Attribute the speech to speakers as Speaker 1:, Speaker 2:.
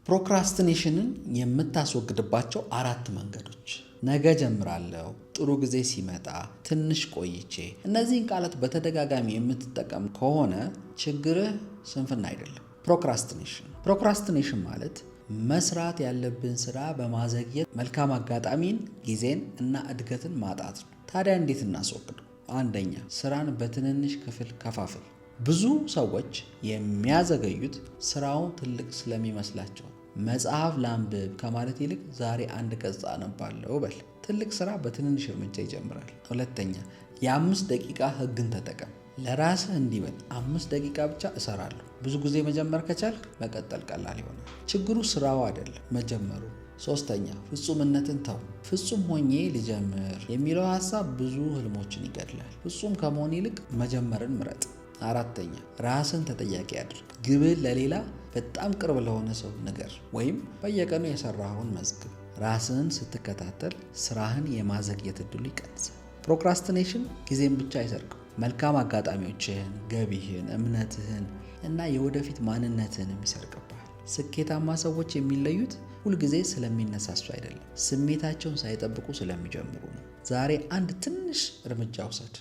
Speaker 1: ፕሮክራስቲኔሽንን የምታስወግድባቸው 4 መንገዶች። ነገ ጀምራለሁ፣ ጥሩ ጊዜ ሲመጣ፣ ትንሽ ቆይቼ። እነዚህን ቃላት በተደጋጋሚ የምትጠቀም ከሆነ ችግርህ ስንፍና አይደለም፣ ፕሮክራስቲኔሽን ማለት መስራት ያለብን ስራ በማዘግየት መልካም አጋጣሚን፣ ጊዜን እና እድገትን ማጣት ነው። ታዲያ እንዴት እናስወግደው? አንደኛ፣ ስራን በትንንሽ ክፍል ከፋፍል። ብዙ ሰዎች የሚያዘገዩት ስራው ትልቅ ስለሚመስላቸው። መጽሐፍ ላንብብ ከማለት ይልቅ ዛሬ 1 ገጽ አነባለሁ በል። ትልቅ ስራ በትንንሽ እርምጃ ይጀምራል። ሁለተኛ፣ የ5 ደቂቃ ህግን ተጠቀም። ለራስህ እንዲበል 5 ደቂቃ ብቻ እሰራለሁ። ብዙ ጊዜ መጀመር ከቻልክ መቀጠል ቀላል ይሆናል። ችግሩ ስራው አይደለም፣ መጀመሩ። ሶስተኛ፣ ፍጹምነትን ተው። ፍጹም ሆኜ ልጀምር የሚለው ሐሳብ ብዙ ህልሞችን ይገድላል። ፍጹም ከመሆን ይልቅ መጀመርን ምረጥ። አራተኛ፣ ራስን ተጠያቂ አድርግ። ግብህ ለሌላ በጣም ቅርብ ለሆነ ሰው ንገር፣ ወይም በየቀኑ የሰራኸውን መዝግብ። ራስህን ስትከታተል ስራህን የማዘግየት እድሉ ይቀንሳል። ፕሮክራስቲኔሽን ጊዜን ብቻ አይሰርቅም፣ መልካም አጋጣሚዎችህን፣ ገቢህን፣ እምነትህን እና የወደፊት ማንነትህንም ይሰርቅብሃል። ስኬታማ ሰዎች የሚለዩት ሁልጊዜ ስለሚነሳሱ አይደለም፣ ስሜታቸውን ሳይጠብቁ ስለሚጀምሩ ነው። ዛሬ 1 ትንሽ እርምጃ ውሰድ።